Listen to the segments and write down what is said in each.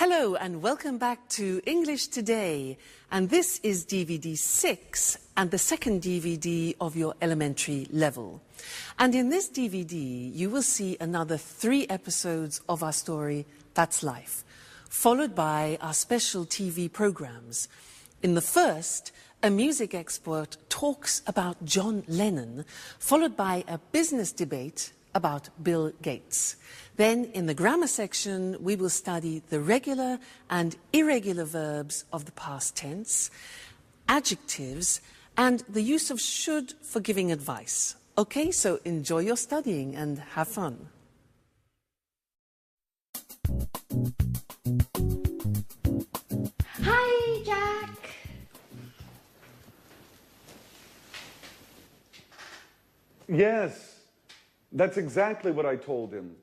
Hello and welcome back to English Today. And this is DVD 6 and the second DVD of your elementary level. And in this DVD, you will see another 3 episodes of our story, That's Life, followed by our special TV programs. In the first, a music expert talks about John Lennon, followed by a business debate about Bill Gates. Then, in the grammar section, we will study the regular and irregular verbs of the past tense, adjectives, and the use of should for giving advice. Okay, so enjoy your studying and have fun. Hi, Jack. Yes, that's exactly what I told him.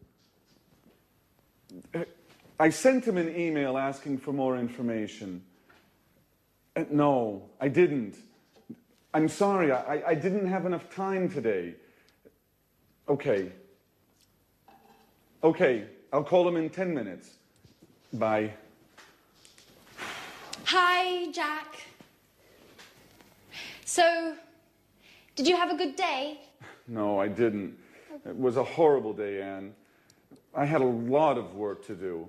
I sent him an email asking for more information. No, I didn't. I'm sorry, I didn't have enough time today. Okay, I'll call him in 10 minutes. Bye. Hi, Jack. So, did you have a good day? No, I didn't. It was a horrible day, Anne. I had a lot of work to do.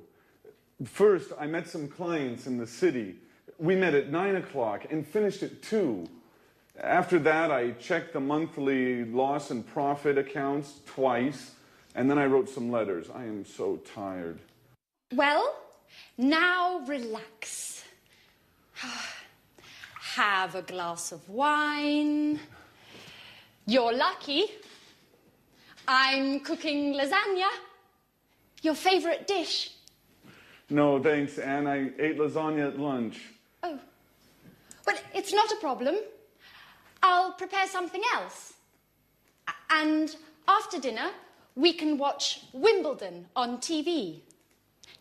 First, I met some clients in the city. We met at 9 o'clock and finished at 2. After that, I checked the monthly loss and profit accounts twice, and then I wrote some letters. I am so tired. Well, now relax. Have a glass of wine. You're lucky. I'm cooking lasagna. Your favorite dish. No, thanks, Anne. I ate lasagna at lunch. Oh. Well, it's not a problem. I'll prepare something else. And after dinner, we can watch Wimbledon on TV.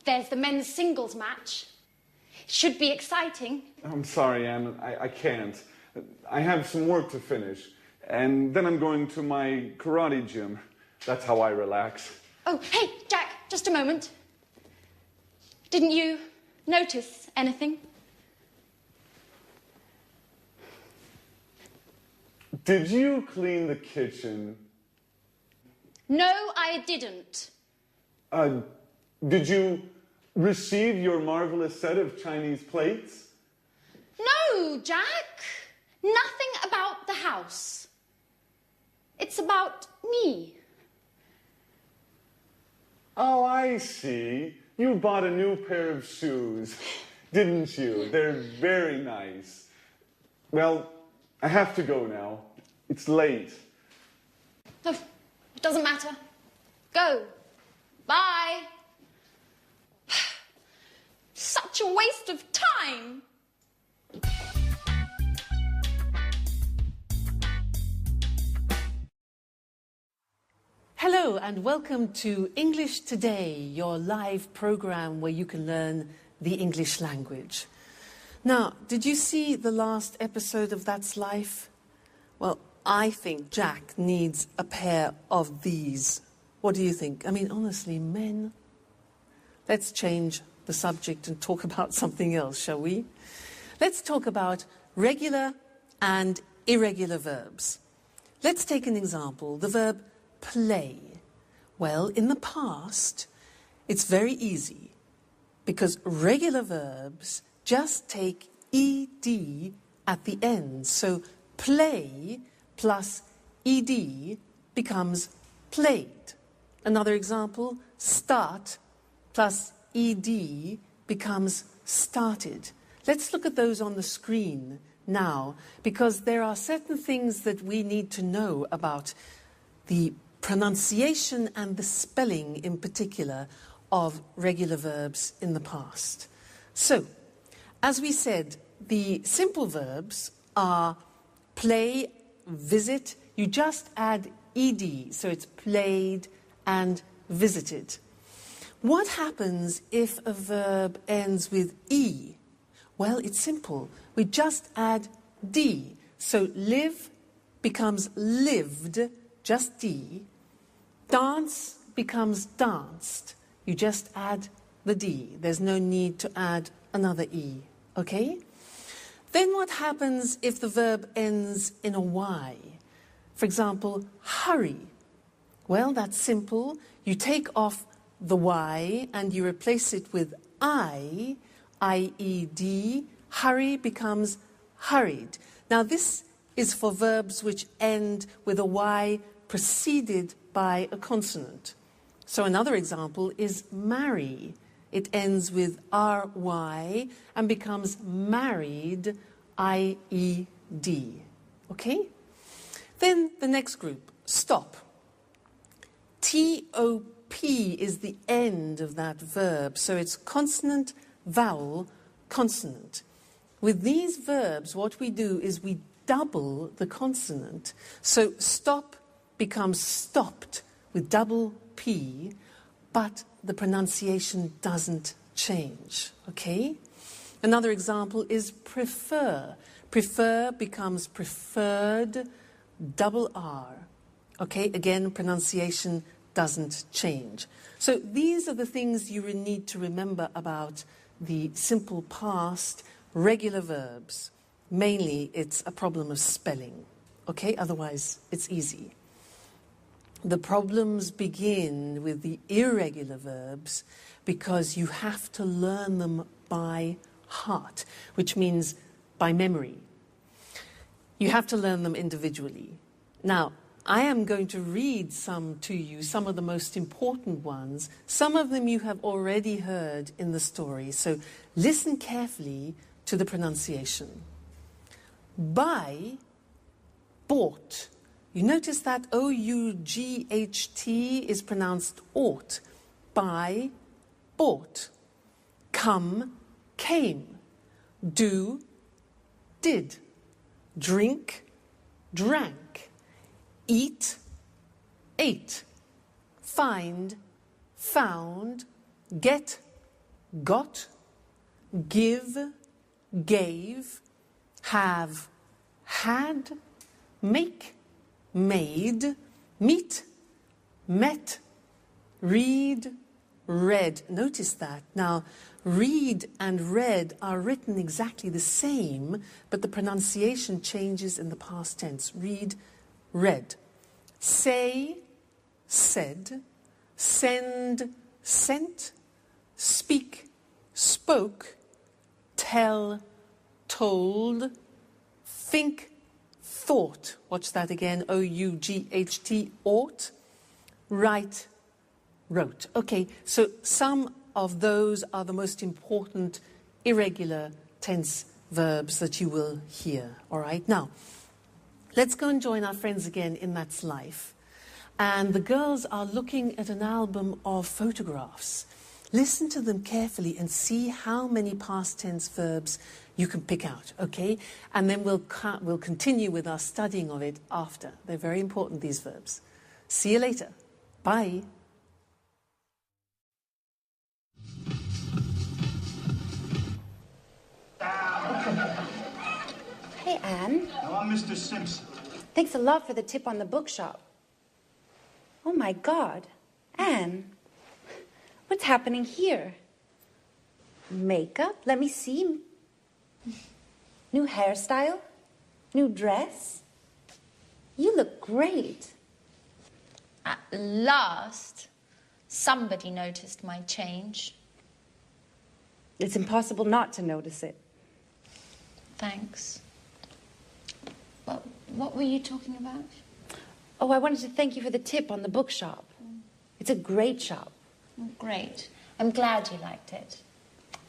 There's the men's singles match. Should be exciting. I'm sorry, Anne. I can't. I have some work to finish. And then I'm going to my karate gym. That's how I relax. Oh, hey, Jack, just a moment. Didn't you notice anything? Did you clean the kitchen? No, I didn't. Did you receive your marvelous set of Chinese plates? No, Jack. Nothing about the house. It's about me. Oh, I see. You bought a new pair of shoes, didn't you? They're very nice. Well, I have to go now. It's late. Oh, it doesn't matter. Go. Bye. Such a waste of time. Hello and welcome to English Today, your live program where you can learn the English language. Now, did you see the last episode of That's Life? Well, I think Jack needs a pair of these. What do you think? I mean, honestly, men. Let's change the subject and talk about something else, shall we? Let's talk about regular and irregular verbs. Let's take an example, the verb play. Well, in the past, it's very easy because regular verbs just take ed at the end. So play plus ed becomes played. Another example, start plus ed becomes started. Let's look at those on the screen now because there are certain things that we need to know about the pronunciation and the spelling in particular of regular verbs in the past. So, as we said, the simple verbs are play, visit. You just add ed, so it's played and visited. What happens if a verb ends with e? Well, it's simple. We just add d. So live becomes lived, just d. Dance becomes danced. You just add the D. There's no need to add another E, okay? Then what happens if the verb ends in a Y? For example, hurry. Well, that's simple. You take off the Y and you replace it with I-E-D. Hurry becomes hurried. Now, this is for verbs which end with a Y preceded by a consonant. So another example is marry. It ends with R-Y and becomes married, I-E-D. Okay? Then the next group, stop. T-O-P is the end of that verb, so it's consonant, vowel, consonant. With these verbs, what we do is we double the consonant. So stop becomes stopped with double P, but the pronunciation doesn't change, okay? Another example is prefer. Prefer becomes preferred, double R. Okay, again, pronunciation doesn't change. So these are the things you need to remember about the simple past, regular verbs. Mainly, it's a problem of spelling. Okay, otherwise, it's easy. The problems begin with the irregular verbs because you have to learn them by heart, which means by memory. You have to learn them individually. Now, I am going to read some to you, some of the most important ones. Some of them you have already heard in the story, so listen carefully to the pronunciation. Buy, bought. You notice that O-U-G-H-T is pronounced ought. Buy, bought. Come, came. Do, did. Drink, drank. Eat, ate. Find, found. Get, got. Give, gave. Have, had. Make, made. Meet, met. Read, read. Notice that. Now, read and read are written exactly the same, but the pronunciation changes in the past tense. Read, read. Say, said. Send, sent. Speak, spoke. Tell, told. Think, thought. Watch that again. O-U-G-H-T, ought. Write, wrote. Okay, so some of those are the most important irregular tense verbs that you will hear. All right, now, let's go and join our friends again in That's Life. And the girls are looking at an album of photographs. Listen to them carefully and see how many past tense verbs you can pick out, okay? And then we'll continue with our studying of it after. They're very important, these verbs. See you later. Bye. Hey, Anne. Now, I'm Mr. Simpson. Thanks a lot for the tip on the bookshop. Oh, my God. Anne, what's happening here? Makeup? Let me see. New hairstyle? New dress? You look great. At last, somebody noticed my change. It's impossible not to notice it. Thanks. Well, what were you talking about? Oh, I wanted to thank you for the tip on the bookshop. It's a great shop. Oh, great. I'm glad you liked it.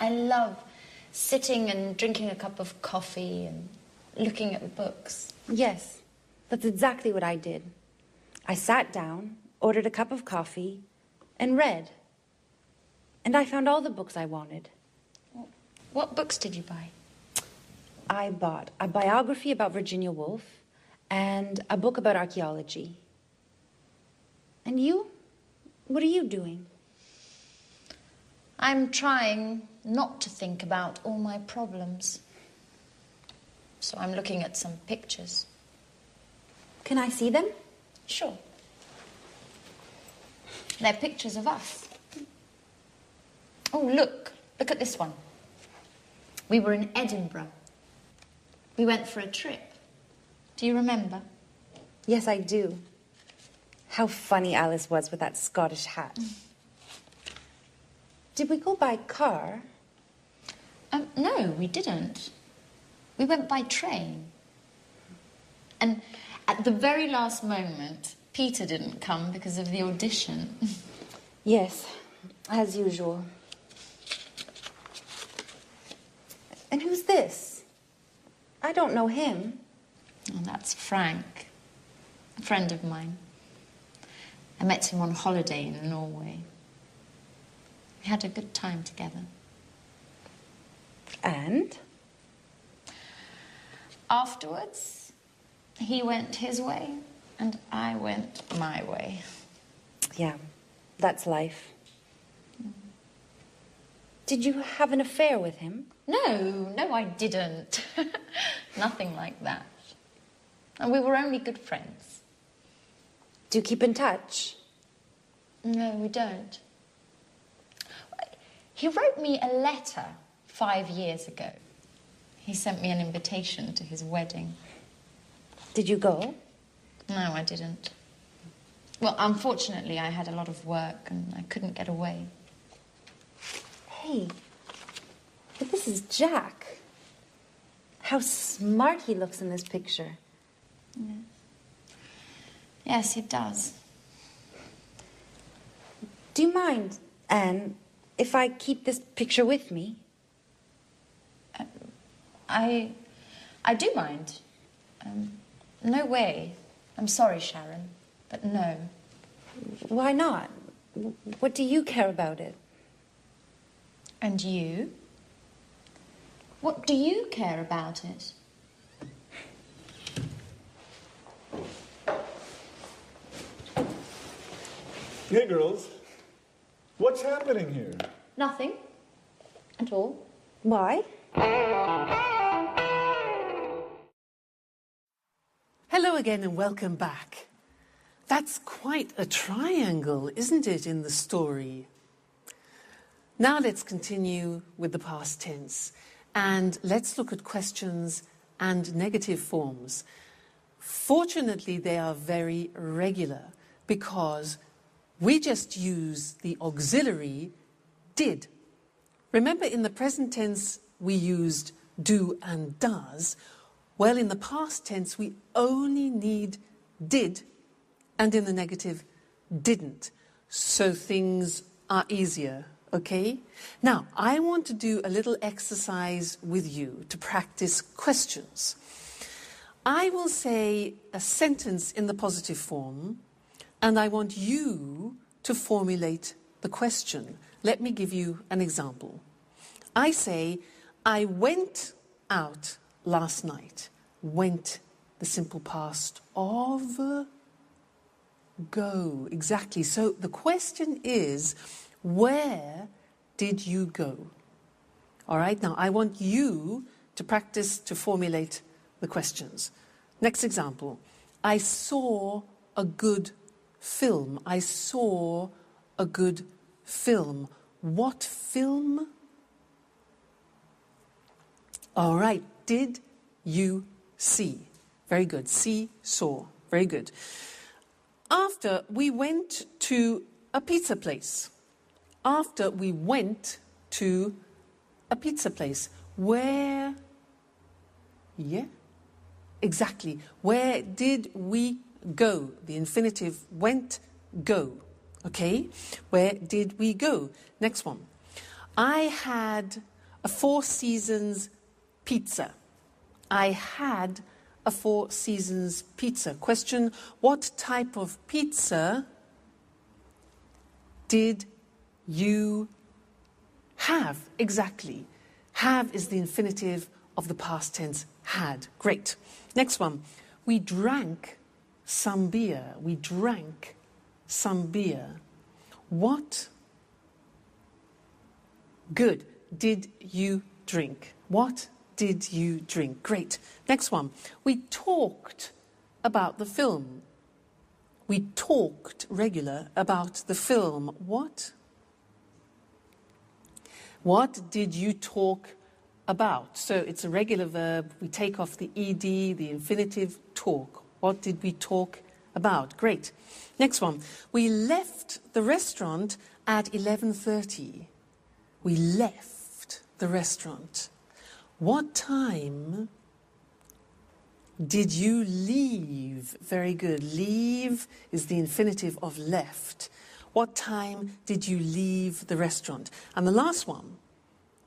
I love sitting and drinking a cup of coffee and looking at the books. Yes, that's exactly what I did. I sat down, ordered a cup of coffee, and read. And I found all the books I wanted. What books did you buy? I bought a biography about Virginia Woolf and a book about archaeology. And you? What are you doing? I'm trying not to think about all my problems. So I'm looking at some pictures. Can I see them? Sure. They're pictures of us. Oh, look. Look at this one. We were in Edinburgh. We went for a trip. Do you remember? Yes, I do. How funny Alice was with that Scottish hat. Did we go by car? No, we didn't. We went by train. And at the very last moment, Peter didn't come because of the audition. Yes, as usual. And who's this? I don't know him. Oh, that's Frank, a friend of mine. I met him on holiday in Norway. We had a good time together. And? Afterwards, he went his way and I went my way. Yeah, that's life. Did you have an affair with him? No, I didn't. Nothing like that. And we were only good friends. Do you keep in touch? No, we don't. He wrote me a letter 5 years ago. He sent me an invitation to his wedding. Did you go? No, I didn't. Well, unfortunately, I had a lot of work and I couldn't get away. Hey, but this is Jack. How smart he looks in this picture. Yes, it does. Do you mind, Anne, if I keep this picture with me? I do mind. No way. I'm sorry, Sharon, but no. Why not? What do you care about it? And you? What do you care about it? Hey, girls. What's happening here? Nothing at all. Why? Hello again and welcome back. That's quite a triangle, isn't it, in the story? Now let's continue with the past tense and let's look at questions and negative forms. Fortunately, they are very regular because we just use the auxiliary did. Remember, in the present tense, we used do and does. Well, in the past tense, we only need did, and in the negative, didn't. So things are easier, okay? Now, I want to do a little exercise with you to practice questions. I will say a sentence in the positive form, and I want you to formulate the question. Let me give you an example. I say, I went out last night. Went, the simple past of go. Exactly. So the question is, where did you go? All right. Now, I want you to practice to formulate the questions. Next example. I saw a good film. I saw a good film. What film? All right. Did you see? Very good. See, saw. Very good. After we went to a pizza place. After we went to a pizza place. Where? Yeah, exactly. Where did we go? The infinitive went, go. Okay? Where did we go? Next one. I had a Four Seasons pizza. I had a Four Seasons pizza. Question, what type of pizza did you have? Exactly. Have is the infinitive of the past tense had. Great. Next one. We drank some beer. We drank some beer. What good did you drink? What did you drink? Great. Next one. We talked about the film. We talked regular about the film. What? What did you talk about? So it's a regular verb. We take off the ed, the infinitive, talk. What did we talk about? Great. Next one. We left the restaurant at 11:30. We left the restaurant. What time did you leave? Very good. Leave is the infinitive of left. What time did you leave the restaurant? And the last one,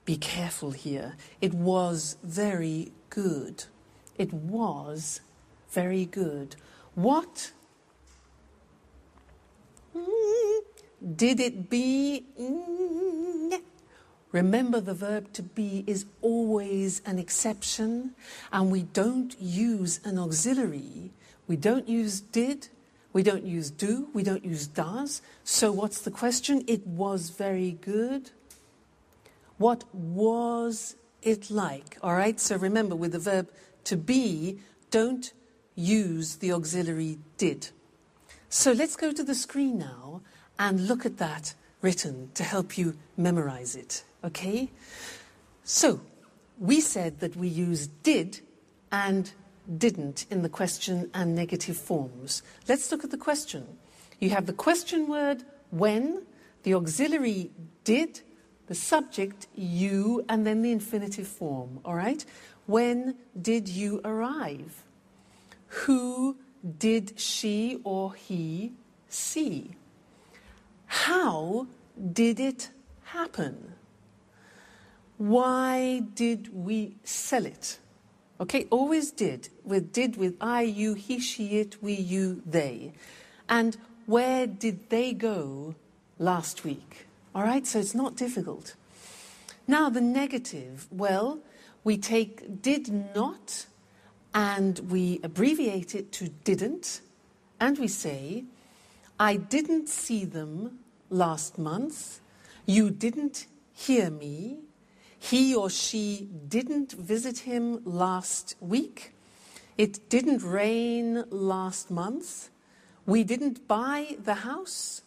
be careful here. It was very good. It was very good. What did it be? Remember, the verb to be is always an exception, and we don't use an auxiliary. We don't use did, we don't use do, we don't use does. So what's the question? It was very good. What was it like? All right, so remember, with the verb to be, don't use the auxiliary did. So let's go to the screen now and look at that written to help you memorize it, okay? So we said that we use did and didn't in the question and negative forms. Let's look at the question. You have the question word when, the auxiliary did, the subject you, and then the infinitive form, all right? When did you arrive? Who did she or he see? How did it happen? Why did we sell it? Okay, always did with I, you, he, she, it, we, you, they. And where did they go last week? All right, so it's not difficult. Now the negative, well, we take did not and we abbreviate it to didn't, and we say, I didn't see them last month, you didn't hear me, he or she didn't visit him last week, it didn't rain last month, we didn't buy the house,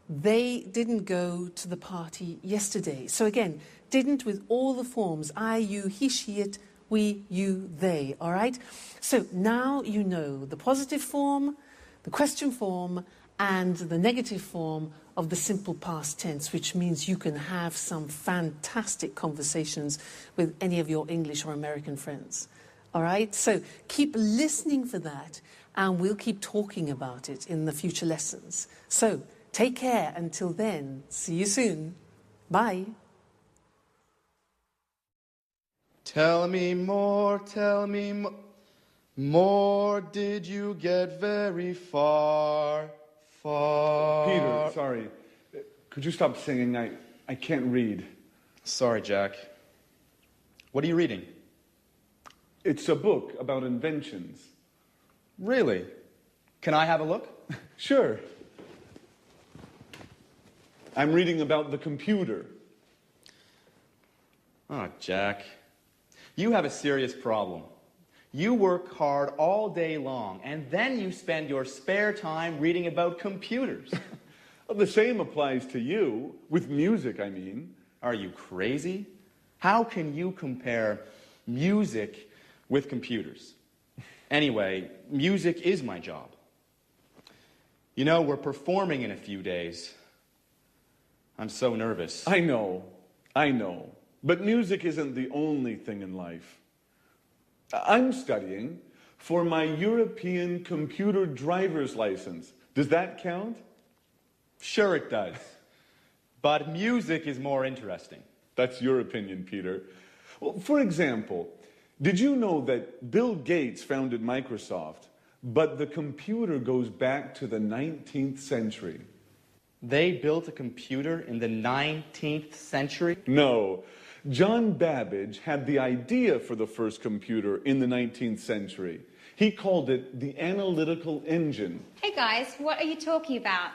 they didn't go to the party yesterday. So again, didn't with all the forms, I, you, he, she, it, we, you, they, all right? So now you know the positive form, the question form, and the negative form of the simple past tense, which means you can have some fantastic conversations with any of your English or American friends, all right? So keep listening for that, and we'll keep talking about it in the future lessons. So take care until then. See you soon. Bye. Tell me more, more. Did you get very far? Peter, sorry. Could you stop singing? I can't read. Sorry, Jack. What are you reading? It's a book about inventions. Really? Can I have a look? Sure. I'm reading about the computer. Oh, Jack. You have a serious problem. You work hard all day long, and then you spend your spare time reading about computers. Well, the same applies to you, with music, I mean. Are you crazy? How can you compare music with computers? Anyway, music is my job. You know, we're performing in a few days. I'm so nervous. I know. But music isn't the only thing in life. I'm studying for my European computer driver's license. Does that count? Sure it does. But music is more interesting. That's your opinion, Peter. Well, for example, did you know that Bill Gates founded Microsoft, but the computer goes back to the 19th century? They built a computer in the 19th century? No. John Babbage had the idea for the first computer in the 19th century. He called it the analytical engine. Hey guys, what are you talking about?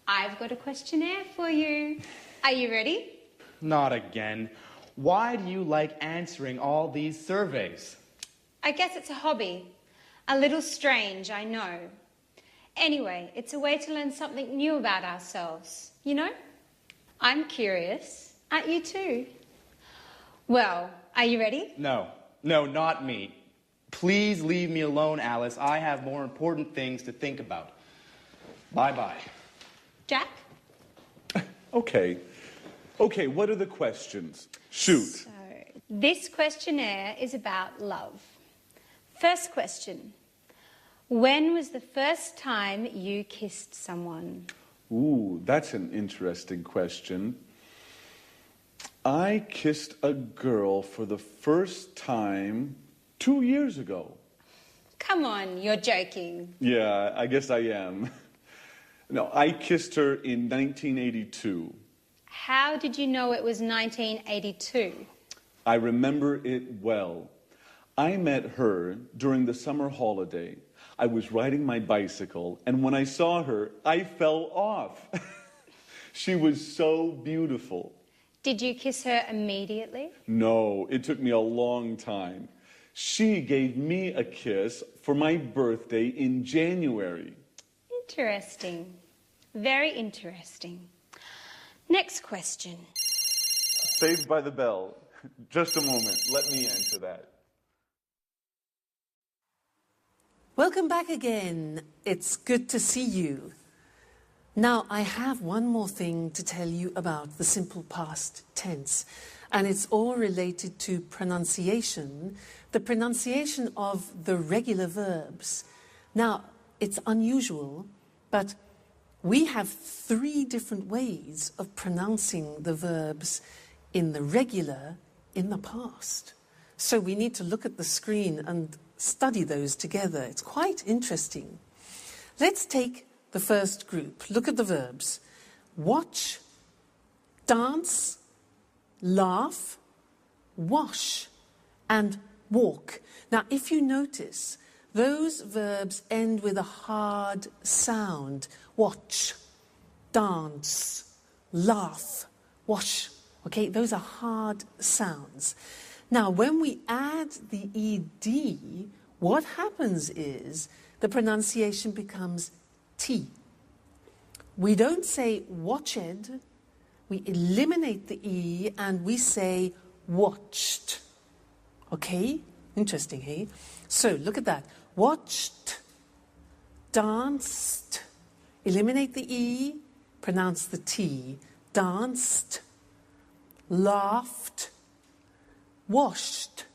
I've got a questionnaire for you. Are you ready? Not again. Why do you like answering all these surveys? I guess it's a hobby. A little strange, I know. Anyway, it's a way to learn something new about ourselves, you know? I'm curious, Aren't you too? Well, are you ready? No, not me. Please leave me alone, Alice. I have more important things to think about. Bye-bye. Jack? Okay, what are the questions? Shoot. So, this questionnaire is about love. First question. When was the first time you kissed someone? Ooh, that's an interesting question. I kissed a girl for the first time 2 years ago. Come on, you're joking. Yeah, I guess I am. No, I kissed her in 1982. How did you know it was 1982? I remember it well. I met her during the summer holiday. I was riding my bicycle, and when I saw her, I fell off. She was so beautiful. Did you kiss her immediately? No, it took me a long time. She gave me a kiss for my birthday in January. Interesting. Very interesting. Next question. Saved by the Bell. Just a moment. Let me answer that. Welcome back again. It's good to see you. Now, I have one more thing to tell you about the simple past tense, and it's all related to pronunciation, the pronunciation of the regular verbs. Now, it's unusual, but we have 3 different ways of pronouncing the verbs in the regular, in the past. So we need to look at the screen and study those together. It's quite interesting. Let's take the first group. Look at the verbs. Watch, dance, laugh, wash, and walk. Now, if you notice, those verbs end with a hard sound. Watch, dance, laugh, wash. Okay, those are hard sounds. Now, when we add the ed, what happens is the pronunciation becomes T. We don't say watched, we eliminate the E and we say watched. Okay? Interesting, hey? So, look at that. Watched, danced, eliminate the E, pronounce the T. Danced, laughed, washed,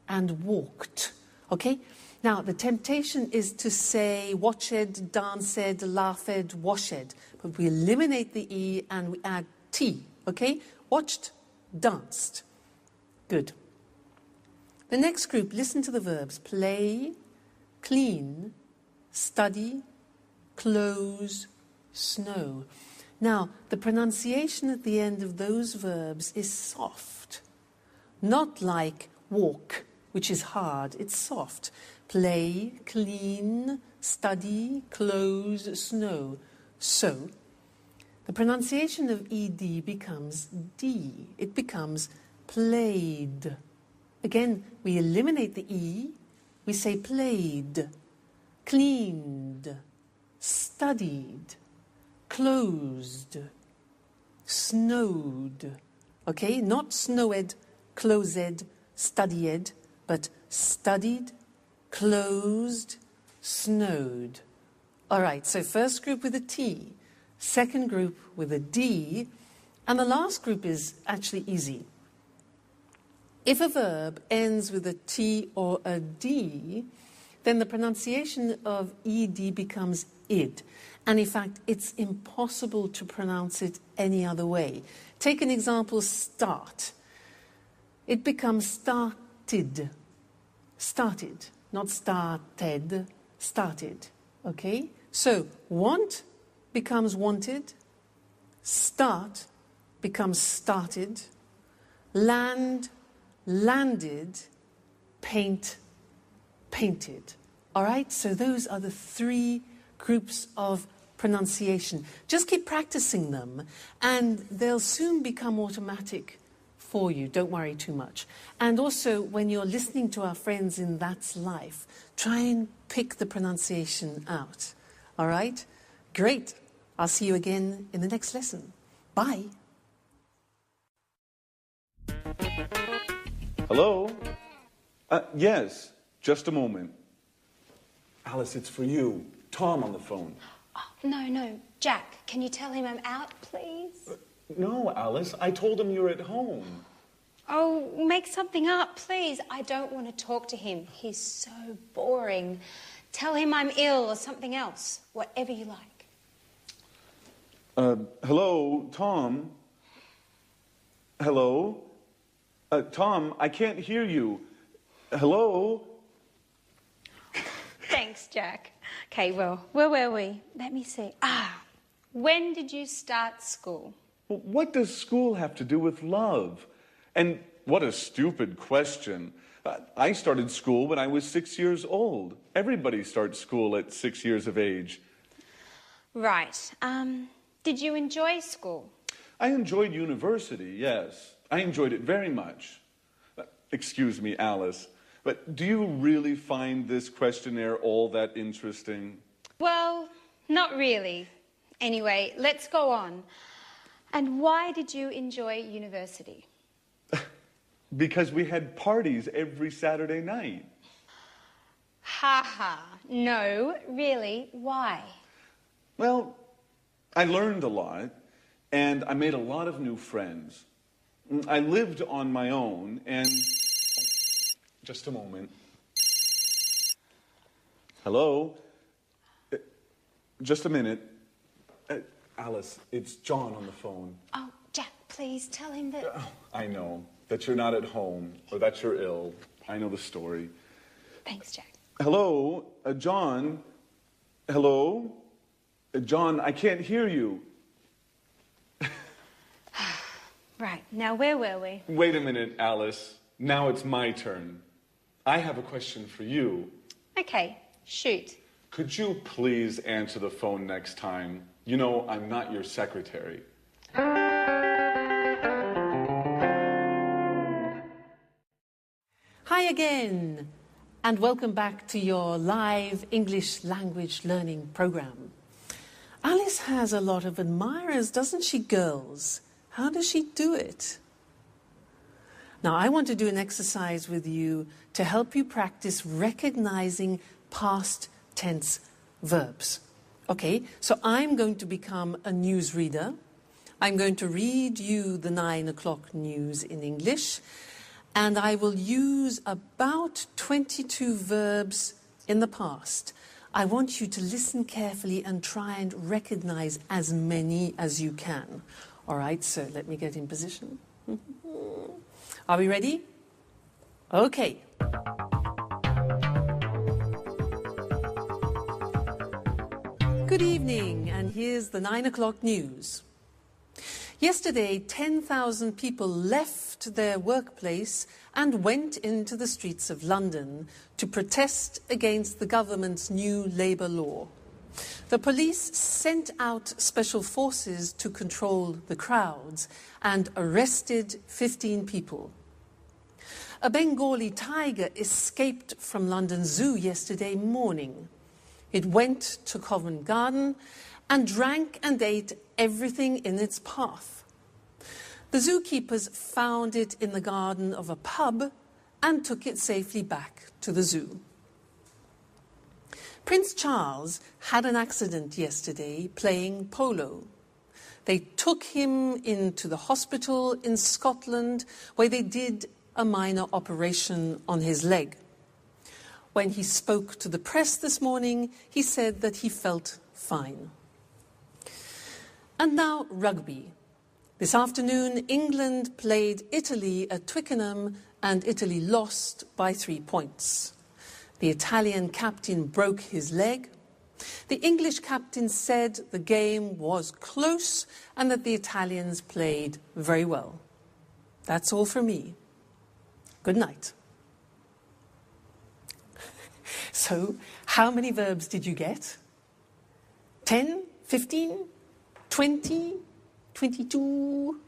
and walked. Okay? Now, the temptation is to say watched, danced, laughed, washed. But we eliminate the E and we add T. Okay? Watched, danced. Good. The next group, listen to the verbs. Play, clean, study, close, snow. Now, the pronunciation at the end of those verbs is soft. Not like walk, which is hard. It's soft. Play, clean, study, close, snow. So, the pronunciation of ed becomes D. It becomes played. Again, we eliminate the E. We say played, cleaned, studied, closed, snowed. Okay, not snowed, closed, studied, but studied, closed, snowed. All right, so first group with a T, second group with a D, and the last group is actually easy. If a verb ends with a T or a D, then the pronunciation of ed becomes id. And in fact, it's impossible to pronounce it any other way. Take an example, start. It becomes started. Started, not started, started. Okay? So, want becomes wanted. Start becomes started. Land, landed. Paint, painted. All right? So those are the 3 groups of pronunciation. Just keep practicing them, and they'll soon become automatic for you. Don't worry too much. And also, when you're listening to our friends in That's Life, try and pick the pronunciation out. All right? Great. I'll see you again in the next lesson. Bye. Hello? Yes, just a moment. Alice, it's for you. Tom on the phone. Oh, no. Jack, can you tell him I'm out, please? No, Alice, I told him you're at home. Oh, make something up, please. I don't want to talk to him. He's so boring. Tell him I'm ill or something else. Whatever you like. Hello, Tom? Hello? Tom, I can't hear you. Hello? Thanks, Jack. Okay, well, where were we? Let me see. When did you start school? Well, what does school have to do with love? And what a stupid question. I started school when I was 6 years old. Everybody starts school at 6 years of age. Right. Did you enjoy school? I enjoyed university, yes. I enjoyed it very much. Excuse me, Alice, but do you really find this questionnaire all that interesting? Well, not really. Anyway, let's go on. And why did you enjoy university? Because we had parties every Saturday night. Ha. No, really, why? Well, I learned a lot, and I made a lot of new friends. I lived on my own, and... Just a moment. Hello? Just a minute. Alice, it's John on the phone. Oh, Jack, please tell him that... I know that you're not at home, or that you're ill. I know the story. Thanks, Jack. Hello? John? Hello? John, I can't hear you. Right, now where were we? Wait a minute, Alice. Now it's my turn. I have a question for you. Okay, shoot. Could you please answer the phone next time? You know, I'm not your secretary. Hi again, and welcome back to your live English language learning program. Alice has a lot of admirers, doesn't she, girls? How does she do it? Now, I want to do an exercise with you to help you practice recognizing past tense verbs. Okay, so I'm going to become a newsreader. I'm going to read you the 9 o'clock news in English, and I will use about 22 verbs in the past. I want you to listen carefully and try and recognize as many as you can. All right, so let me get in position. Are we ready? Okay. Good evening, and here's the 9 o'clock news. Yesterday, 10,000 people left their workplace and went into the streets of London to protest against the government's new labour law. The police sent out special forces to control the crowds and arrested 15 people. A Bengali tiger escaped from London Zoo yesterday morning. It went to Covent Garden and drank and ate everything in its path. The zookeepers found it in the garden of a pub and took it safely back to the zoo. Prince Charles had an accident yesterday playing polo. They took him into the hospital in Scotland where they did a minor operation on his leg. When he spoke to the press this morning, he said that he felt fine. And now rugby. This afternoon, England played Italy at Twickenham and Italy lost by 3 points. The Italian captain broke his leg. The English captain said the game was close and that the Italians played very well. That's all from me. Good night. So, how many verbs did you get? 10? 15? 20? 22?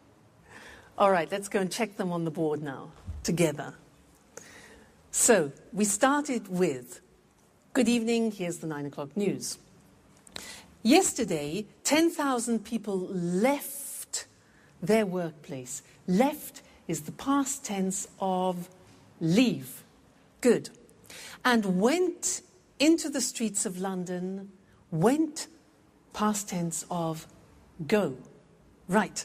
All right, let's go and check them on the board now, together. So, we started with, good evening, here's the 9 o'clock news. Yesterday, 10,000 people left their workplace. Left is the past tense of leave. Good. And went into the streets of London, went, past tense of go. Right.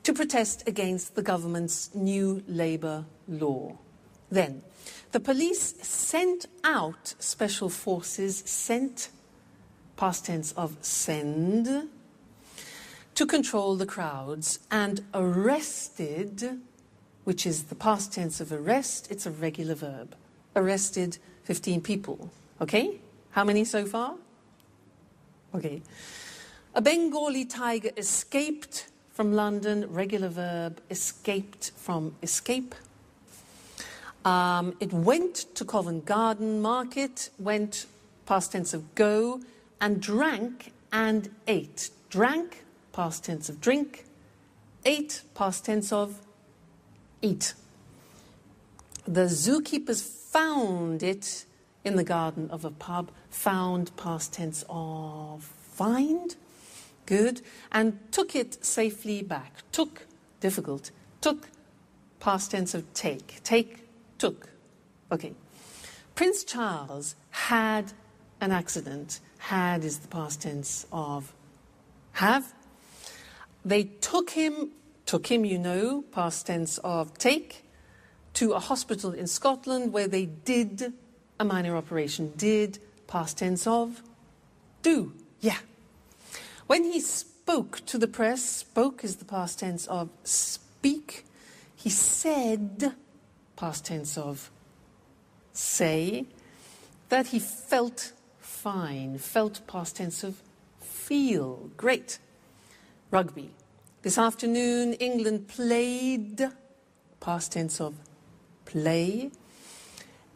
To protest against the government's new labour law. Then, the police sent out special forces, sent, past tense of send, to control the crowds, and arrested, which is the past tense of arrest, it's a regular verb. Arrested 15 people. Okay? How many so far? Okay. A Bengali tiger escaped from London, regular verb, escaped from escape. It went to Covent Garden Market, went, past tense of go, and drank and ate. Drank, past tense of drink. Ate, past tense of eat. The zookeepers found it in the garden of a pub. Found, past tense of find. Good. And took it safely back. Took, difficult. Took, past tense of take. Take, took. Okay. Prince Charles had an accident. Had is the past tense of have. They took him, you know, past tense of take, to a hospital in Scotland where they did a minor operation. Did, past tense of do. Yeah. When he spoke to the press, spoke is the past tense of speak. He said, past tense of say, that he felt fine. Felt, past tense of feel. Great. Rugby. This afternoon, England played, past tense of play,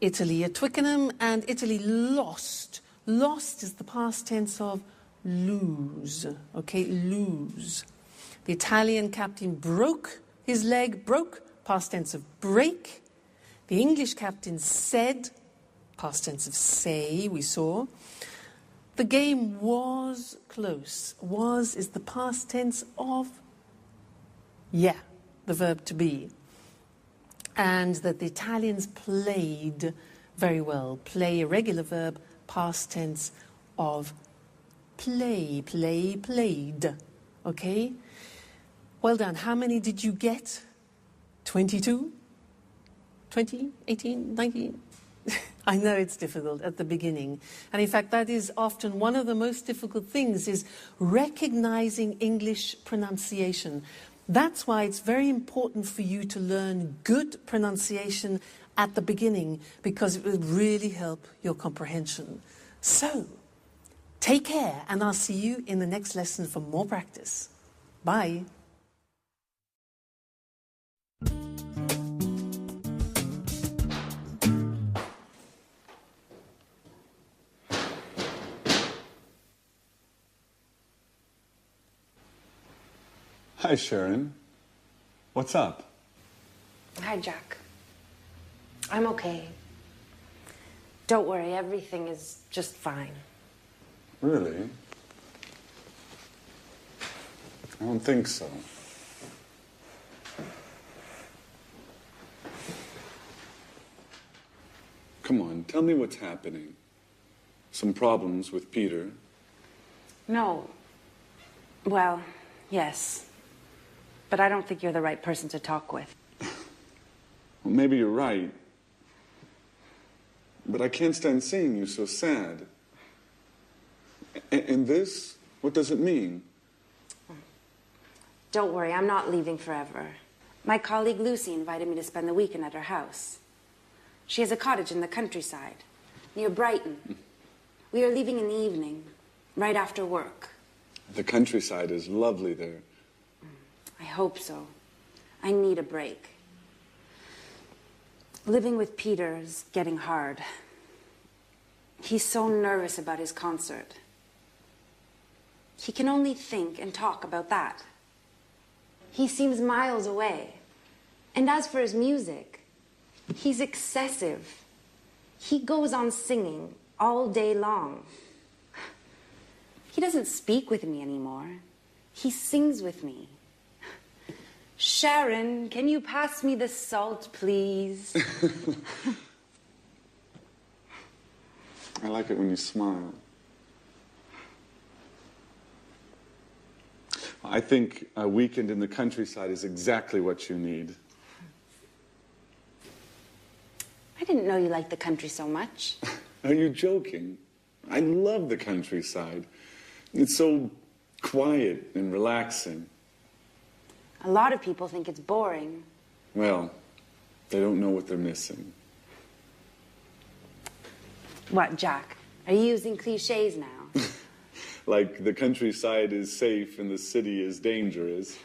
Italy at Twickenham, and Italy lost. Lost is the past tense of lose. Okay, lose. The Italian captain broke his leg, broke, past tense of break. The English captain said, past tense of say, we saw. The game was close. Was is the past tense of yeah, the verb to be. And that the Italians played very well. Play, a regular verb, past tense of play, play, played. Okay? Well done. How many did you get? 22? 20? 18? 19? I know it's difficult at the beginning. And in fact, that is often one of the most difficult things, is recognizing English pronunciation. That's why it's very important for you to learn good pronunciation at the beginning, because it will really help your comprehension. So, take care, and I'll see you in the next lesson for more practice. Bye. Hi, Sharon. What's up? Hi, Jack. I'm okay. Don't worry, everything is just fine. Really? I don't think so. Come on, tell me what's happening. Some problems with Peter? No. Well, yes. But I don't think you're the right person to talk with. Well, maybe you're right. But I can't stand seeing you so sad. And this, what does it mean? Don't worry, I'm not leaving forever. My colleague Lucy invited me to spend the weekend at her house. She has a cottage in the countryside, near Brighton. We are leaving in the evening, right after work. The countryside is lovely there. I hope so. I need a break. Living with Peter is getting hard. He's so nervous about his concert. He can only think and talk about that. He seems miles away. And as for his music, he's excessive. He goes on singing all day long. He doesn't speak with me anymore. He sings with me. Sharon, can you pass me the salt, please? I like it when you smile. I think a weekend in the countryside is exactly what you need. I didn't know you liked the country so much. Are you joking? I love the countryside. It's so quiet and relaxing. A lot of people think it's boring. Well, they don't know what they're missing. What, Jack? Are you using cliches now? Like the countryside is safe and the city is dangerous.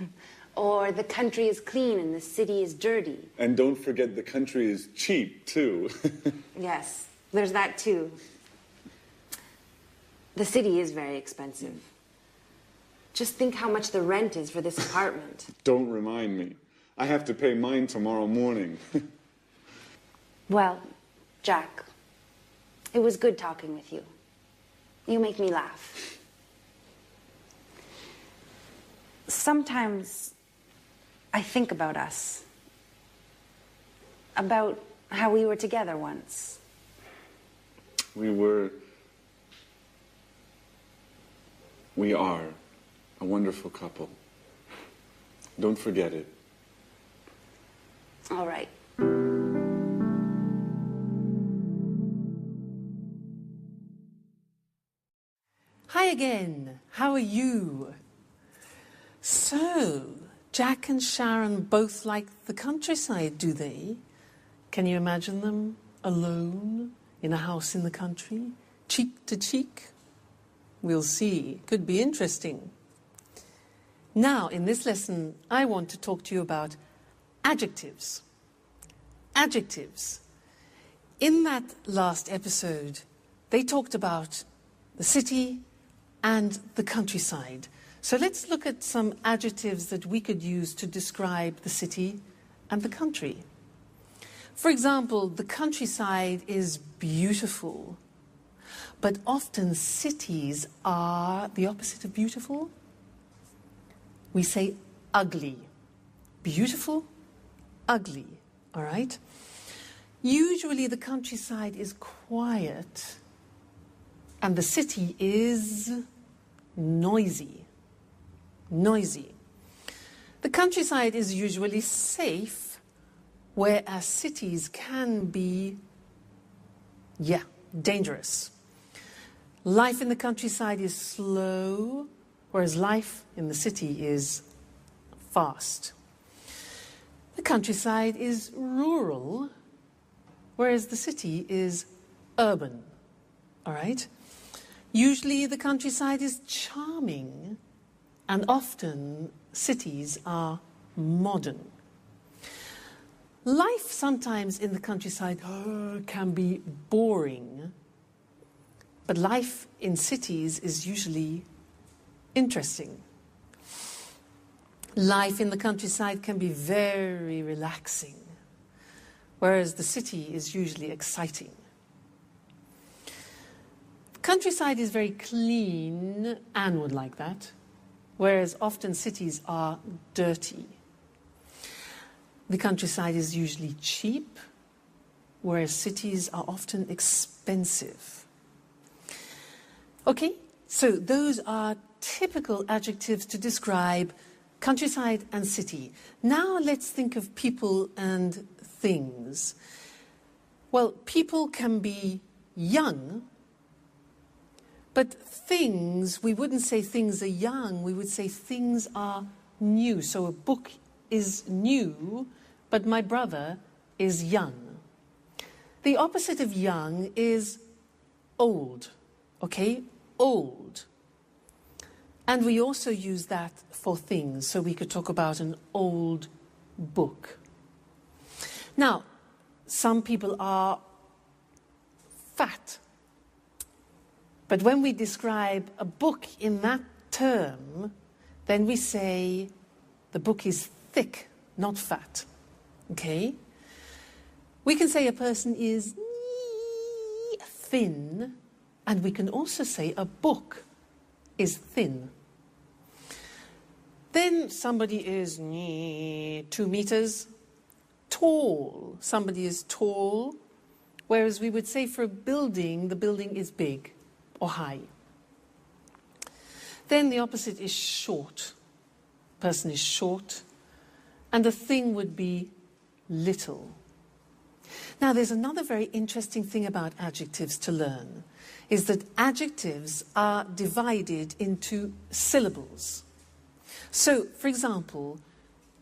Or the country is clean and the city is dirty. And don't forget the country is cheap, too. Yes, there's that too. The city is very expensive. Just think how much the rent is for this apartment. Don't remind me. I have to pay mine tomorrow morning. Well, Jack, it was good talking with you. You make me laugh. Sometimes I think about us. About how we were together once. We are a wonderful couple. Don't forget it. All right. Hi again. How are you? So, Jack and Sharon both like the countryside, do they? Can you imagine them alone in a house in the country, cheek to cheek? We'll see. Could be interesting. Now, in this lesson, I want to talk to you about adjectives. Adjectives. In that last episode, they talked about the city and the countryside. So let's look at some adjectives that we could use to describe the city and the country. For example, the countryside is beautiful, but often cities are the opposite of beautiful. We say ugly. Beautiful, ugly, all right? Usually the countryside is quiet and the city is noisy. Noisy. The countryside is usually safe, whereas cities can be, dangerous. Life in the countryside is slow, whereas life in the city is fast. The countryside is rural, whereas the city is urban. All right? Usually the countryside is charming, and often cities are modern. Life sometimes in the countryside can be boring, but life in cities is usually interesting. Life in the countryside can be very relaxing, whereas the city is usually exciting. Countryside is very clean, Anne would like that, whereas often cities are dirty. The countryside is usually cheap, whereas cities are often expensive. Okay, so those are typical adjectives to describe countryside and city. Now let's think of people and things. Well, people can be young, but things, we wouldn't say things are young, we would say things are new. So a book is new, but my brother is young. The opposite of young is old, okay? Old. And we also use that for things, so we could talk about an old book. Now, some people are fat. But when we describe a book in that term, then we say the book is thick, not fat. Okay? We can say a person is thin, and we can also say a book is thin. Then somebody is 2 meters tall. Somebody is tall, whereas we would say for a building, the building is big or high. Then the opposite is short. Person is short, and the thing would be little. Now, there's another very interesting thing about adjectives to learn, is that adjectives are divided into syllables. So, for example,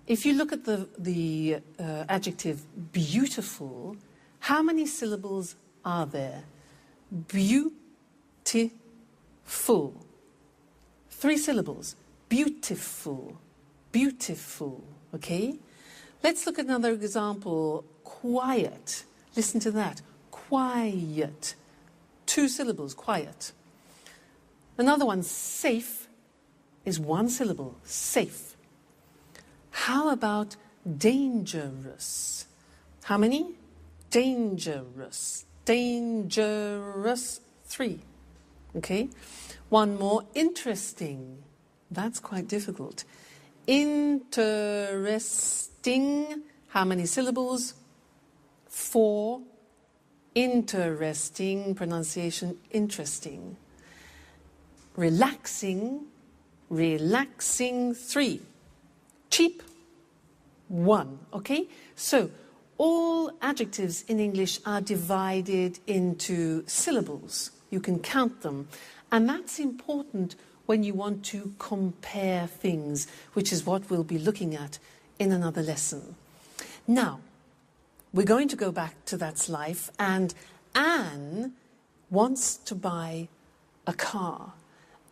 if you look at the adjective beautiful, how many syllables are there? Beautiful. 3 syllables. Beautiful. Beautiful. Okay? Let's look at another example. Quiet. Listen to that. Quiet. 2 syllables. Quiet. Another one. Safe is 1 syllable. Safe. How about dangerous? How many? Dangerous. Dangerous. 3. Okay? One more. Interesting. That's quite difficult. Interesting. How many syllables? 4. Interesting. Pronunciation interesting. Relaxing. Relaxing. 3. Cheap. 1. Okay? So, all adjectives in English are divided into syllables. You can count them. And that's important when you want to compare things, which is what we'll be looking at in another lesson. Now, we're going to go back to That's Life, and Anne wants to buy a car,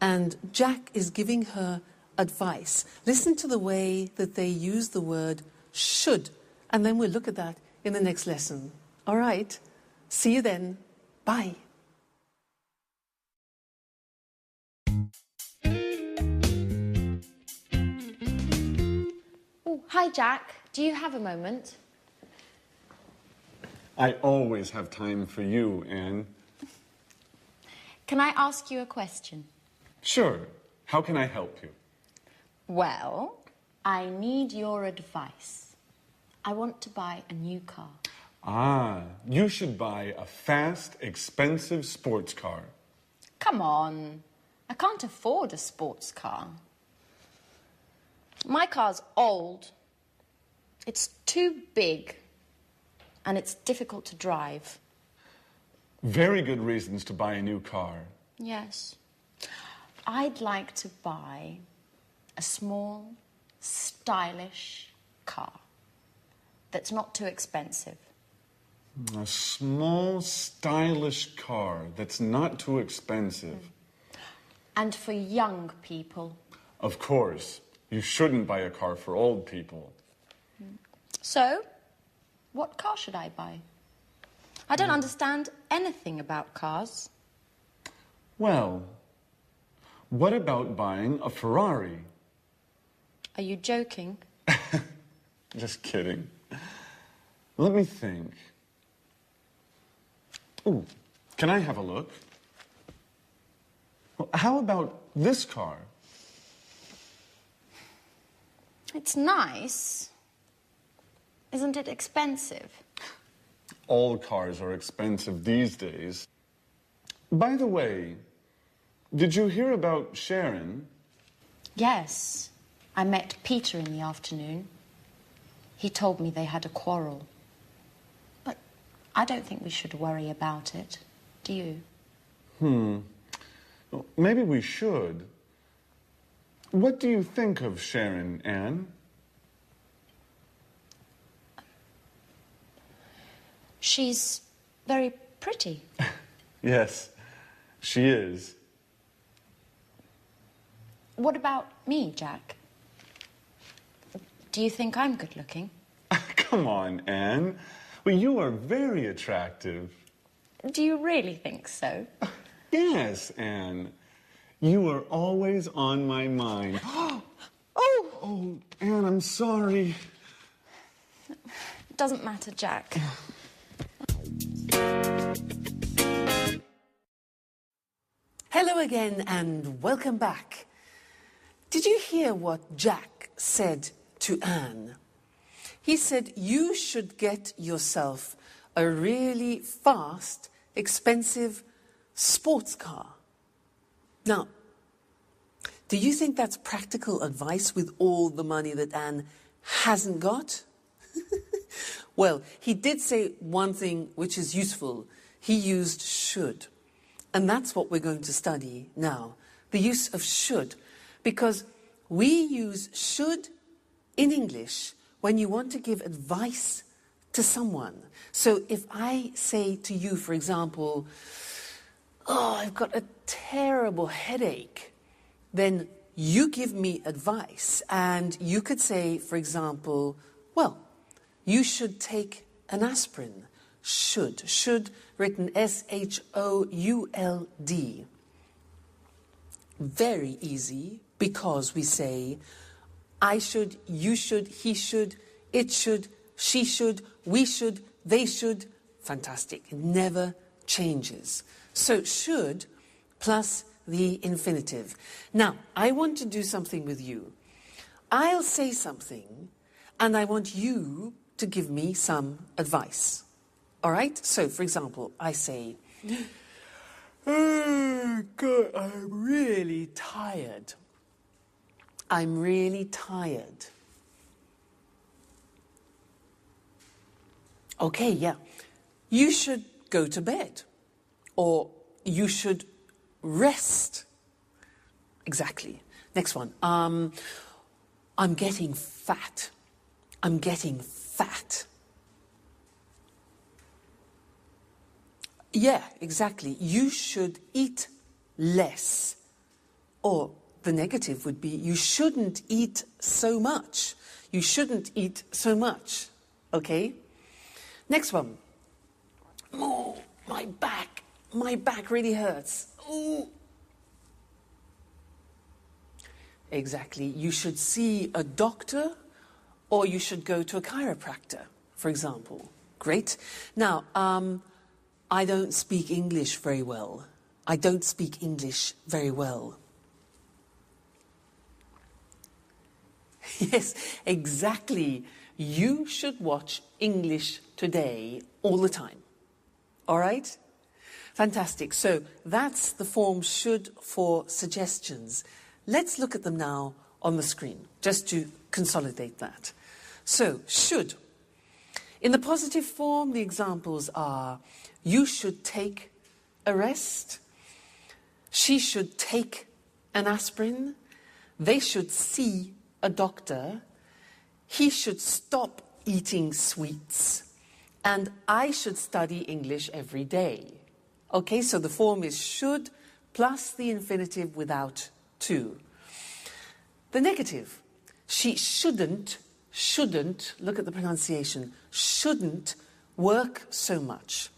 and Jack is giving her advice. Listen to the way that they use the word should, and then we'll look at that in the next lesson. All right, see you then. Bye. Oh, hi, Jack. Do you have a moment? I always have time for you, Anne. Can I ask you a question? Sure. How can I help you? Well, I need your advice. I want to buy a new car. Ah, you should buy a fast, expensive sports car. Come on. I can't afford a sports car. My car's old. It's too big. And it's difficult to drive. Very good reasons to buy a new car. Yes. I'd like to buy a small, stylish car that's not too expensive. A small, stylish car that's not too expensive. And for young people. Of course. You shouldn't buy a car for old people. So, what car should I buy? I don't understand anything about cars. Well, what about buying a Ferrari? Are you joking? Just kidding. Let me think. Ooh, can I have a look? Well, how about this car? It's nice. Isn't it expensive? All cars are expensive these days. By the way, did you hear about Sharon? Yes. I met Peter in the afternoon. He told me they had a quarrel. But I don't think we should worry about it. Do you? Well, maybe we should. What do you think of Sharon, Anne? She's very pretty. Yes, she is. What about me, Jack? Do you think I'm good looking? Come on, Anne. Well, you are very attractive. Do you really think so? Yes, Anne. You are always on my mind. Oh, Anne, I'm sorry. It doesn't matter, Jack. Hello again and welcome back. Did you hear what Jack said to Anne. He said, you should get yourself a really fast, expensive sports car. Now, do you think that's practical advice with all the money that Anne hasn't got? Well, he did say one thing which is useful. He used should. And that's what we're going to study now. The use of should. Because we use should in English when you want to give advice to someone. So if I say to you, for example, oh, I've got a terrible headache, then you give me advice. And you could say, for example, well, you should take an aspirin. Should. Should, written S-H-O-U-L-D. Very easy, because we say, I should, you should, he should, it should, she should, we should, they should. Fantastic. It never changes. So should plus the infinitive. Now, I want to do something with you. I'll say something, and I want you to give me some advice. All right? So, for example, I say, oh, God, I'm really tired. I'm really tired. Okay, yeah. You should go to bed. Or you should rest. Exactly. Next one. I'm getting fat. I'm getting fat. Yeah, exactly. You should eat less. Or the negative would be, you shouldn't eat so much. You shouldn't eat so much. Okay? Next one. Oh, my back really hurts. Ooh. Exactly. You should see a doctor, or you should go to a chiropractor, for example. Great. Now, I don't speak English very well. I don't speak English very well. Yes, exactly. You should watch English Today all the time. All right? Fantastic. So that's the form should for suggestions. Let's look at them now on the screen, just to consolidate that. So, should. In the positive form, the examples are, you should take a rest. She should take an aspirin. They should see a doctor. He should stop eating sweets. And I should study English every day. Okay, so the form is should plus the infinitive without to. The negative, she shouldn't, look at the pronunciation, shouldn't work so much.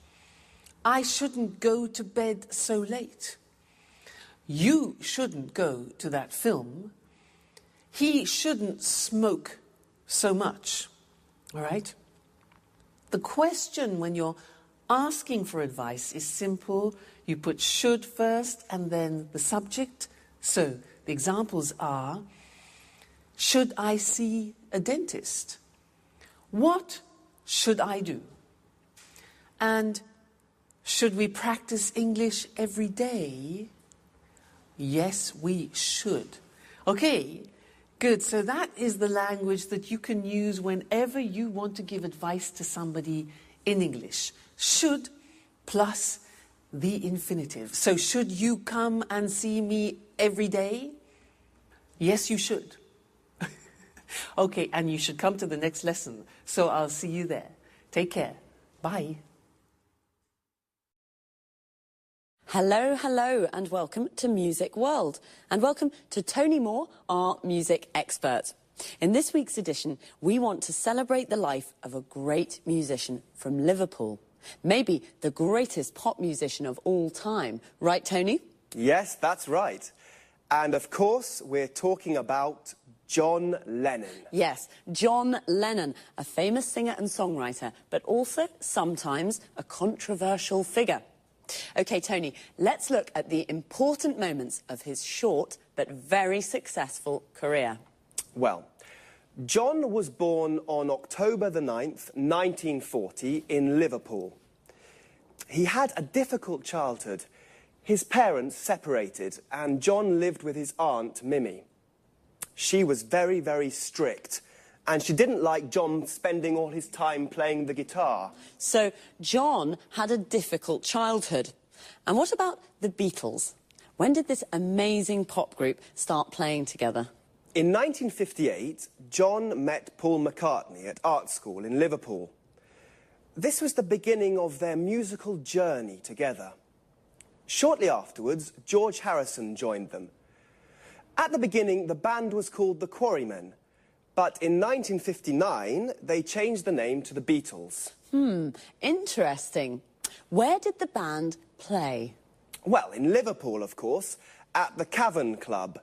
I shouldn't go to bed so late. You shouldn't go to that film. He shouldn't smoke so much. All right? The question when you're asking for advice is simple. You put should first and then the subject. So the examples are, should I see a dentist? What should I do? And should we practice English every day? Yes, we should. Okay, good. So that is the language that you can use whenever you want to give advice to somebody in English. Should plus the infinitive. So should you come and see me every day? Yes, you should. Okay, and you should come to the next lesson. So I'll see you there. Take care. Bye. Hello, hello, and welcome to Music World. And welcome to Tony Moore, our music expert. In this week's edition, we want to celebrate the life of a great musician from Liverpool. Maybe the greatest pop musician of all time. Right, Tony? Yes, that's right. And of course, we're talking about John Lennon. Yes, John Lennon, a famous singer and songwriter, but also sometimes a controversial figure. OK, Tony, let's look at the important moments of his short but very successful career. Well, John was born on October the 9th, 1940, in Liverpool. He had a difficult childhood. His parents separated, and John lived with his aunt, Mimi. She was very, very strict, and she didn't like John spending all his time playing the guitar. So John had a difficult childhood. And what about the Beatles? When did this amazing pop group start playing together? In 1958, John met Paul McCartney at art school in Liverpool. This was the beginning of their musical journey together. Shortly afterwards, George Harrison joined them. At the beginning, the band was called the Quarrymen, but in 1959, they changed the name to the Beatles. Interesting. Where did the band play? Well, in Liverpool, of course, at the Cavern Club.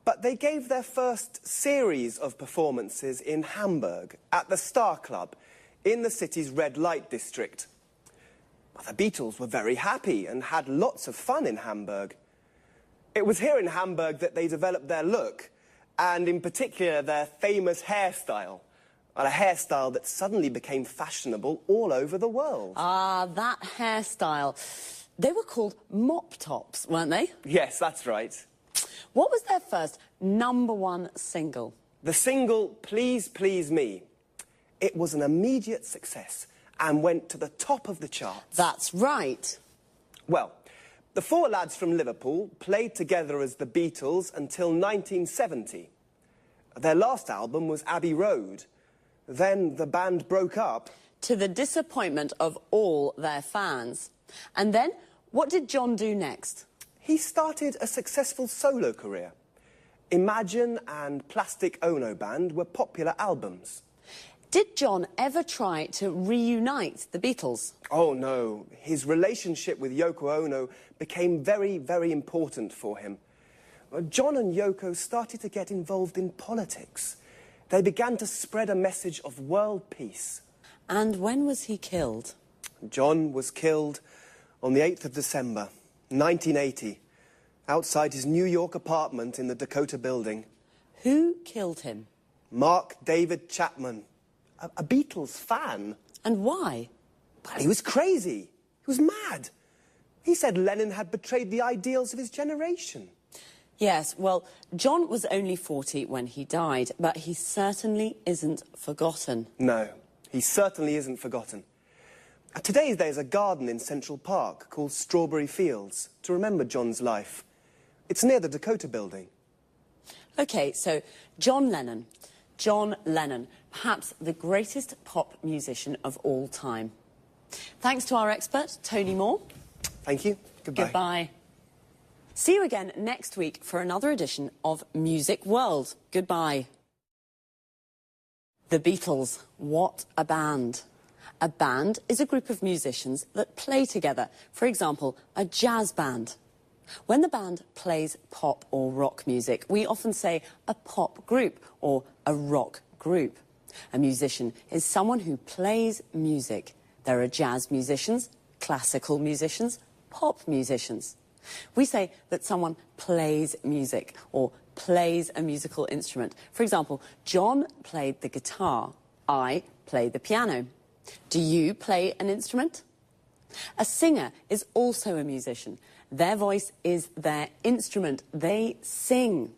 But they gave their first series of performances in Hamburg, at the Star Club, in the city's red light district. The Beatles were very happy and had lots of fun in Hamburg. It was here in Hamburg that they developed their look, and in particular their famous hairstyle. A hairstyle that suddenly became fashionable all over the world. Ah, that hairstyle. They were called mop tops, weren't they? Yes, that's right. What was their first #1 single? The single, Please Please Me. It was an immediate success and went to the top of the charts. That's right. Well, the four lads from Liverpool played together as the Beatles until 1970. Their last album was Abbey Road. Then the band broke up. To the disappointment of all their fans. And then, what did John do next? He started a successful solo career. Imagine and Plastic Ono Band were popular albums. Did John ever try to reunite the Beatles? Oh, no. His relationship with Yoko Ono became very, very important for him. John and Yoko started to get involved in politics. They began to spread a message of world peace. And when was he killed? John was killed on the 8th of December, 1980, outside his New York apartment in the Dakota Building. Who killed him? Mark David Chapman, a Beatles fan. And why? Well, he was crazy. He was mad. He said Lennon had betrayed the ideals of his generation. Yes, well, John was only 40 when he died, but he certainly isn't forgotten. No, he certainly isn't forgotten. Today there's a garden in Central Park called Strawberry Fields to remember John's life. It's near the Dakota Building. OK, so John Lennon. John Lennon, perhaps the greatest pop musician of all time. Thanks to our expert, Tony Moore. Thank you. Goodbye. Goodbye. See you again next week for another edition of Music World. Goodbye. The Beatles, what a band. A band is a group of musicians that play together. For example, a jazz band. When the band plays pop or rock music, we often say a pop group or a rock group. A musician is someone who plays music. There are jazz musicians, classical musicians, pop musicians. We say that someone plays music or plays a musical instrument. For example, John played the guitar. I play the piano. Do you play an instrument? A singer is also a musician. Their voice is their instrument. They sing.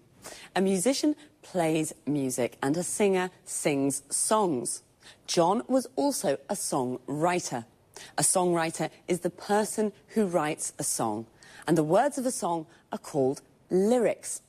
A musician plays music and a singer sings songs. John was also a songwriter. A songwriter is the person who writes a song. And the words of a song are called lyrics.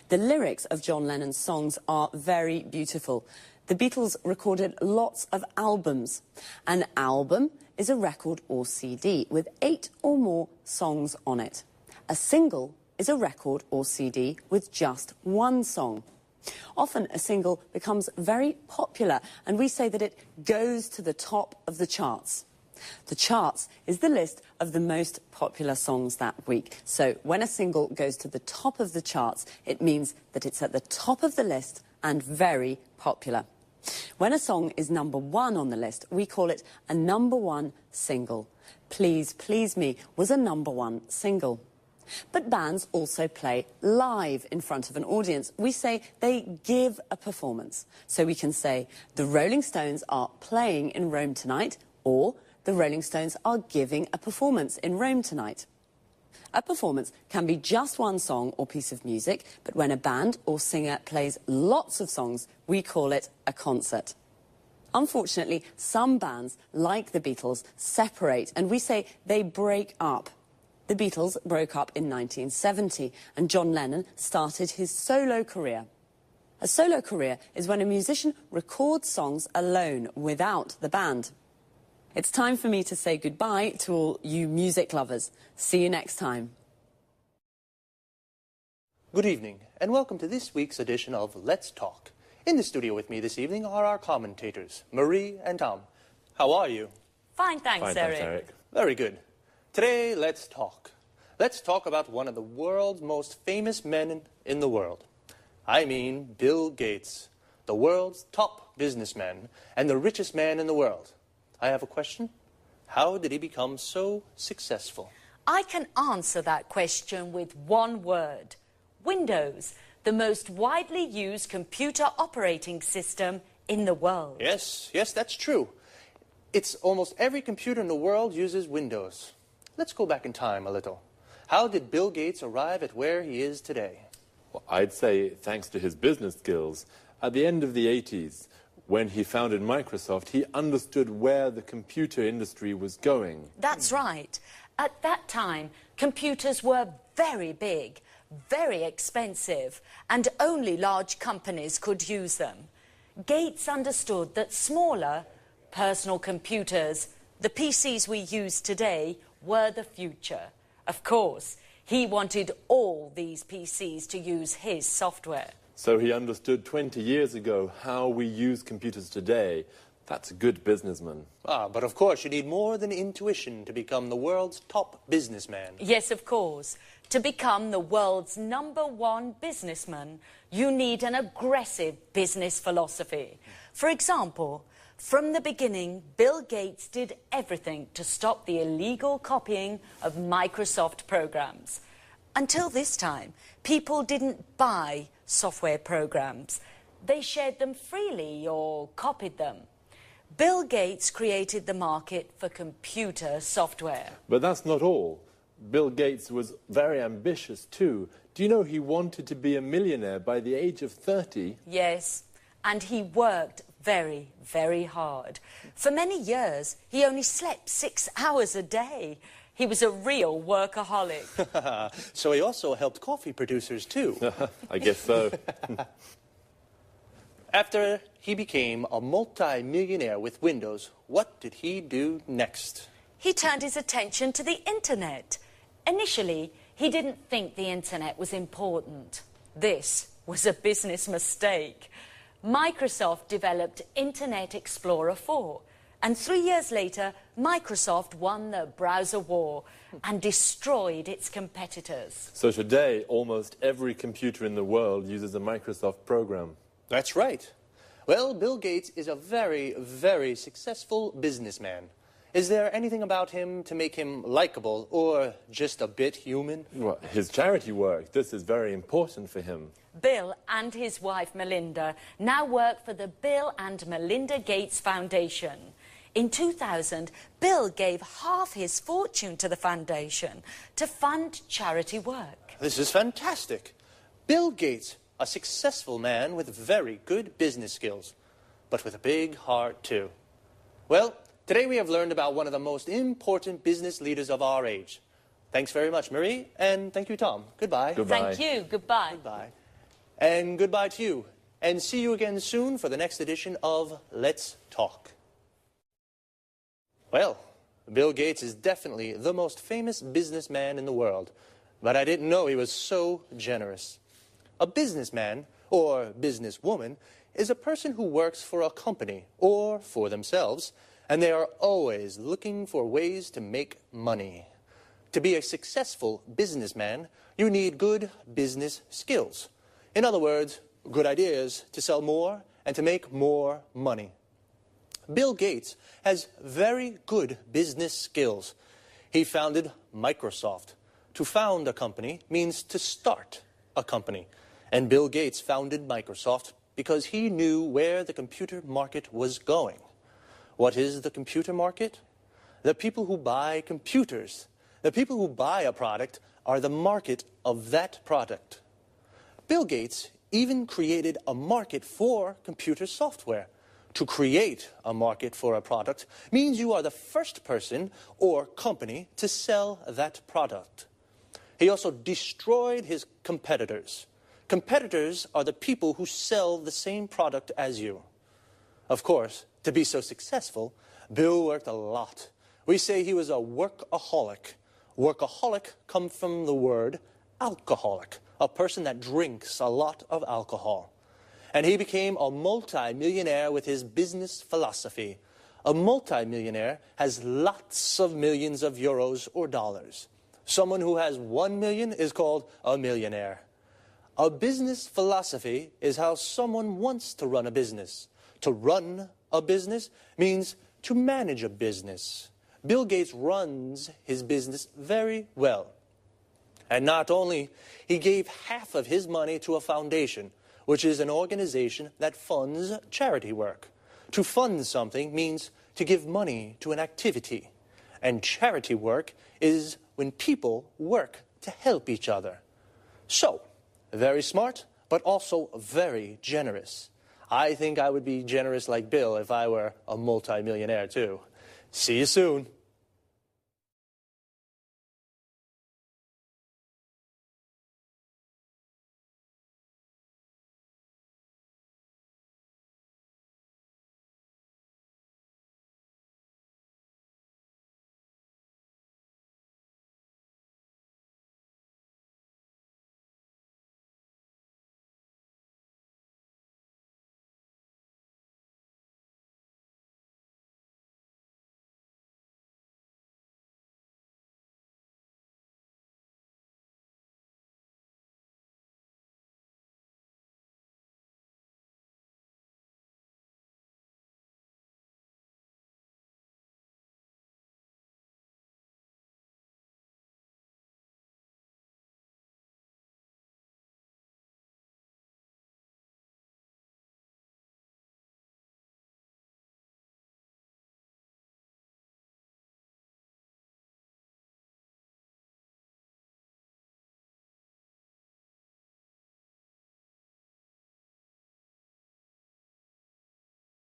The lyrics of John Lennon's songs are very beautiful. The Beatles recorded lots of albums. An album is a record or CD with 8 or more songs on it. A single is a record or CD with just one song. Often a single becomes very popular and we say that it goes to the top of the charts. The charts is the list of the most popular songs that week. So when a single goes to the top of the charts, it means that it's at the top of the list and very popular. When a song is #1 on the list, we call it a #1 single. Please Please Me was a #1 single. But bands also play live in front of an audience. We say they give a performance. So we can say, the Rolling Stones are playing in Rome tonight, or the Rolling Stones are giving a performance in Rome tonight. A performance can be just one song or piece of music, but when a band or singer plays lots of songs, we call it a concert. Unfortunately, some bands, like the Beatles, separate, and we say they break up. The Beatles broke up in 1970, and John Lennon started his solo career. A solo career is when a musician records songs alone, without the band. It's time for me to say goodbye to all you music lovers. See you next time. Good evening, and welcome to this week's edition of Let's Talk. In the studio with me this evening are our commentators, Marie and Tom. How are you? Fine, thanks, Eric. Very good. Today, let's talk. Let's talk about one of the world's most famous men in the world. I mean Bill Gates, the world's top businessman and the richest man in the world. I have a question. How did he become so successful? I can answer that question with one word. Windows, the most widely used computer operating system in the world. Yes, that's true. It's almost every computer in the world uses Windows. Let's go back in time a little. How did Bill Gates arrive at where he is today? Well, I'd say thanks to his business skills. At the end of the 80s, when he founded Microsoft, he understood where the computer industry was going. That's right. At that time, computers were very big, very expensive, and only large companies could use them. Gates understood that smaller, personal computers, the PCs we use today, were the future. Of course, he wanted all these PCs to use his software. So he understood 20 years ago how we use computers today. That's a good businessman. But of course you need more than intuition to become the world's top businessman. Yes, of course. To become the world's #1 businessman, you need an aggressive business philosophy. For example, from the beginning, Bill Gates did everything to stop the illegal copying of Microsoft programs. Until this time, people didn't buy software programs. They shared them freely or copied them. Bill Gates created the market for computer software. But that's not all. Bill Gates was very ambitious too. Do you know he wanted to be a millionaire by the age of 30? Yes, and he worked very, very hard. For many years, he only slept 6 hours a day. He was a real workaholic. So he also helped coffee producers too. I guess so. After he became a multi-millionaire with Windows, what did he do next? He turned his attention to the internet. Initially, he didn't think the internet was important. This was a business mistake. Microsoft developed Internet Explorer 4, and 3 years later, Microsoft won the browser war and destroyed its competitors. So today, almost every computer in the world uses a Microsoft program. That's right. Well, Bill Gates is a very, very successful businessman. Is there anything about him to make him likable or just a bit human? Well, his charity work, this is very important for him. Bill and his wife Melinda now work for the Bill and Melinda Gates Foundation. In 2000, Bill gave half his fortune to the foundation to fund charity work. This is fantastic. Bill Gates, a successful man with very good business skills, but with a big heart too. Well, today we have learned about one of the most important business leaders of our age. Thanks very much, Marie, and thank you, Tom. Goodbye. Goodbye. Thank you. Goodbye. Goodbye. And goodbye to you. And see you again soon for the next edition of Let's Talk. Well, Bill Gates is definitely the most famous businessman in the world, but I didn't know he was so generous. A businessman, or businesswoman, is a person who works for a company or for themselves, and they are always looking for ways to make money. To be a successful businessman, you need good business skills. In other words, good ideas to sell more and to make more money. Bill Gates has very good business skills. He founded Microsoft To found a company means to start a company. And Bill Gates founded Microsoft because he knew where the computer market was going. What is the computer market? The people who buy computers. The people who buy a product are the market of that product. Bill Gates even created a market for computer software. To create a market for a product means you are the first person or company to sell that product. He also destroyed his competitors. Competitors are the people who sell the same product as you. Of course, to be so successful, Bill worked a lot. We say he was a workaholic. Workaholic comes from the word alcoholic, a person that drinks a lot of alcohol. And he became a multi-millionaire with his business philosophy. A multi-millionaire has lots of millions of euros or dollars. Someone who has 1 million is called a millionaire. A business philosophy is how someone wants to run a business. To run a business means to manage a business. Bill Gates runs his business very well. And not only, he gave half of his money to a foundation, which is an organization that funds charity work. To fund something means to give money to an activity. And charity work is when people work to help each other. So, very smart, but also very generous. I think I would be generous like Bill if I were a multi-millionaire too. See you soon.